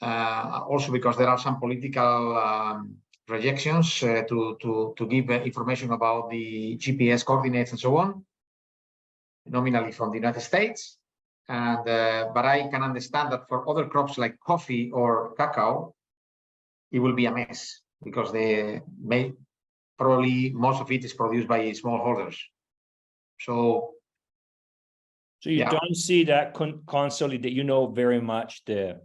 Also because there are some political rejections to give information about the GPS coordinates and so on, nominally from the United States. And but I can understand that for other crops like coffee or cacao, it will be a mess, because probably most of it is produced by smallholders. So you don't see that consolidate. You know very much the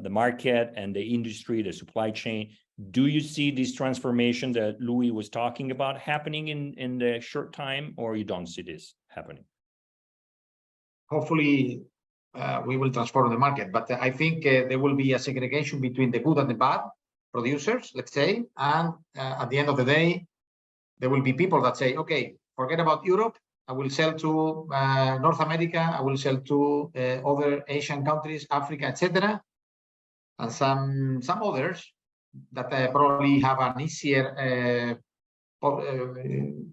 market and the industry, the supply chain. Do you see this transformation that Louis was talking about happening in the short time, or you don't see this happening? Hopefully, we will transform the market, but I think there will be a segregation between the good and the bad producers, let's say, and at the end of the day, there will be people that say, okay, forget about Europe, I will sell to North America, I will sell to other Asian countries, Africa, etc. And some others that probably have an easier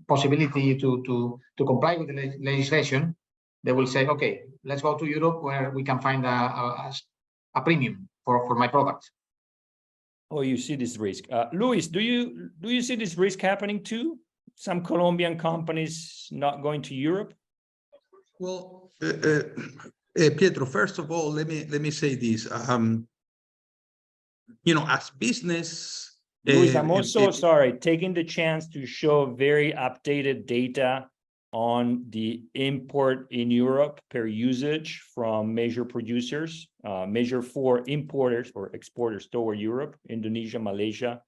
possibility to comply with the legislation. They will say, okay, let's go to Europe, where we can find a premium for my product. Oh, you see this risk. Luis, do you see this risk happening too? Some Colombian companies not going to Europe? Well, Pietro, first of all, let me say this. As business, Luis, I'm also sorry, taking the chance to show very updated data on the import in Europe per usage from major producers, major 4 importers or exporters toward Europe: Indonesia, Malaysia.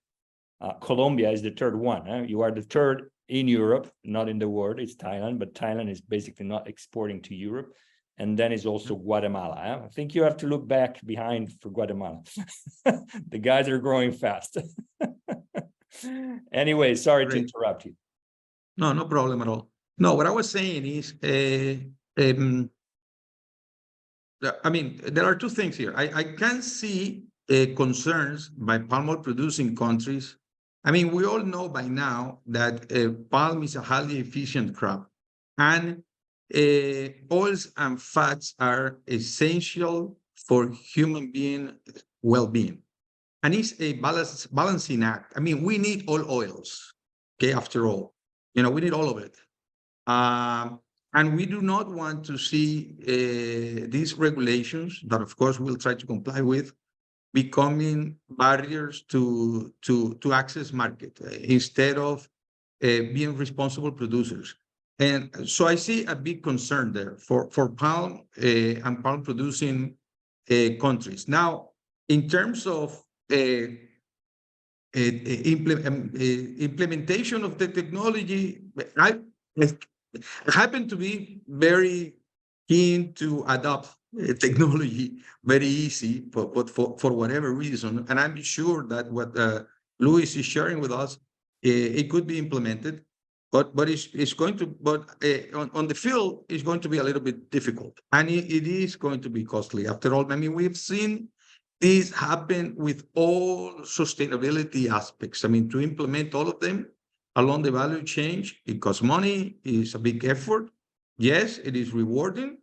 Colombia is the 3rd one. You are the 3rd in Europe, not in the world. It's Thailand, but Thailand is basically not exporting to Europe. And then is also Guatemala. I think you have to look back behind for Guatemala. The guys are growing fast. Anyway, sorry to interrupt you. No problem at all. No, what I was saying is, I mean, there are 2 things here. I can see concerns by palm oil producing countries. I mean, we all know by now that palm is a highly efficient crop, and oils and fats are essential for human being well-being. And it's a balancing act. I mean, we need all oils, okay, after all. We need all of it. And we do not want to see these regulations that, of course, we'll try to comply with, becoming barriers to access market instead of being responsible producers. And so I see a big concern there for palm and palm producing countries. Now, in terms of implementation of the technology, I happen to be very keen to adopt technology very easy, but for whatever reason, and I'm sure that what Luis is sharing with us, it could be implemented, but it's going to, on the field, it's going to be a little bit difficult, and it is going to be costly. After all, I mean, we've seen this happen with all sustainability aspects. I mean, to implement all of them along the value chain, it costs money, is a big effort. Yes, it is rewarding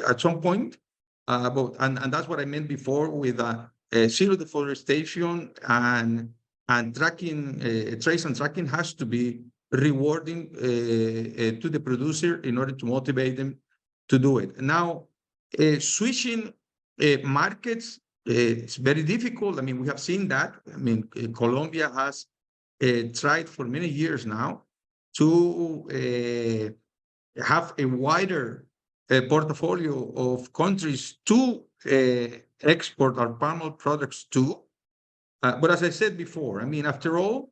at some point, and that's what I meant before with zero deforestation and tracking, trace and tracking has to be rewarding to the producer in order to motivate them to do it. Now, switching markets, it's very difficult. I mean, we have seen that. I mean, Colombia has tried for many years now to have a wider portfolio of countries to export our palm oil products to. But as I said before, I mean, after all,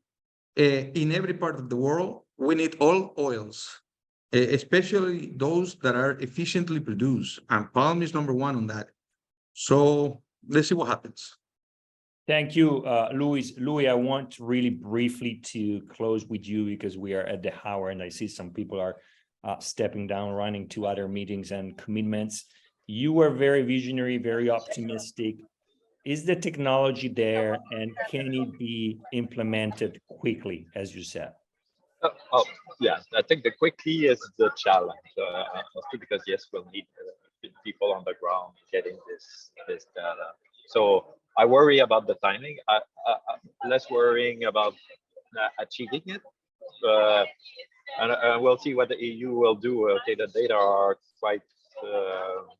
in every part of the world, we need all oils, especially those that are efficiently produced, and palm is number one on that. So let's see what happens. Thank you, Luis. Louis, I want really briefly to close with you because we are at the hour and I see some people are stepping down, running to other meetings and commitments. You were very visionary, very optimistic. Is the technology there and can it be implemented quickly, as you said? Yeah, I think the quickly is the challenge, mostly because yes, we'll need people on the ground getting this data. So I worry about the timing. I'm less worrying about achieving it, and we'll see what the EU will do. Okay, the data are quite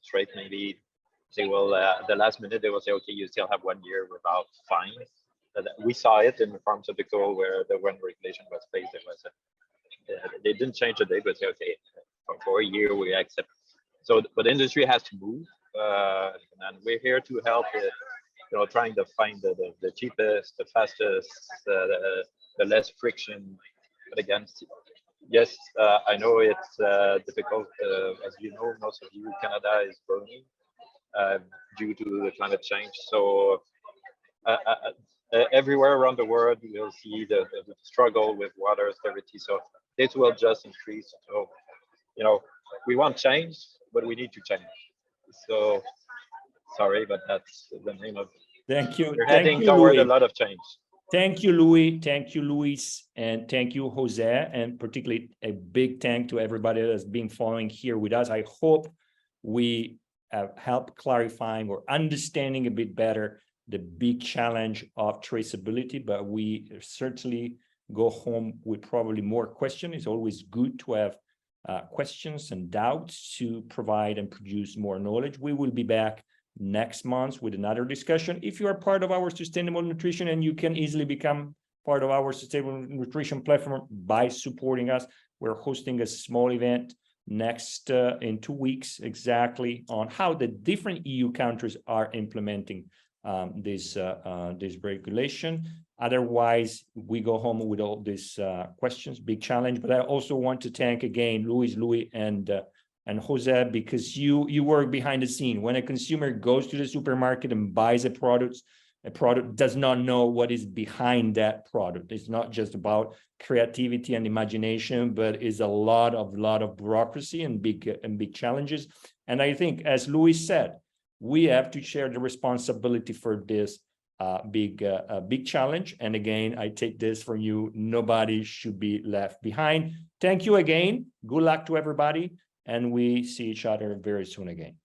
straight. Maybe they will, the last minute, they will say, okay, you still have 1 year without fines. We saw it in the pharmaceutical where the when regulation was placed, it was they didn't change the date, but say, okay, for a year we accept. So, but the industry has to move, and we're here to help it, trying to find the cheapest, the fastest, the less friction. But again, yes, I know it's difficult. As you know, most of you, Canada is burning due to the climate change. So everywhere around the world, you'll see the struggle with water scarcity. So this will just increase. So, we want change, but we need to change. So sorry, but that's the name of. Thank you. We're heading toward Louis. a lot of change. Thank you, Louis. Thank you, Luis. And thank you, Jose. And particularly a big thank to everybody that's been following here with us. I hope we have helped clarifying or understanding a bit better the big challenge of traceability, but we certainly go home with probably more questions. It's always good to have questions and doubts to provide and produce more knowledge. We will be back next month with another discussion. If you are part of our sustainable nutrition, and you can easily become part of our sustainable nutrition platform by supporting us, we're hosting a small event next in 2 weeks exactly on how the different EU countries are implementing this regulation. Otherwise, we go home with all these questions, big challenge. But I also want to thank again Louis and Jose, because you work behind the scene. When a consumer goes to the supermarket and buys a product does not know what is behind that product. It's not just about creativity and imagination, but is a lot of bureaucracy and big challenges. And I think, as Louis said, we have to share the responsibility for this big challenge. And again, I take this from you. Nobody should be left behind. Thank you again. Good luck to everybody. And we see each other very soon again.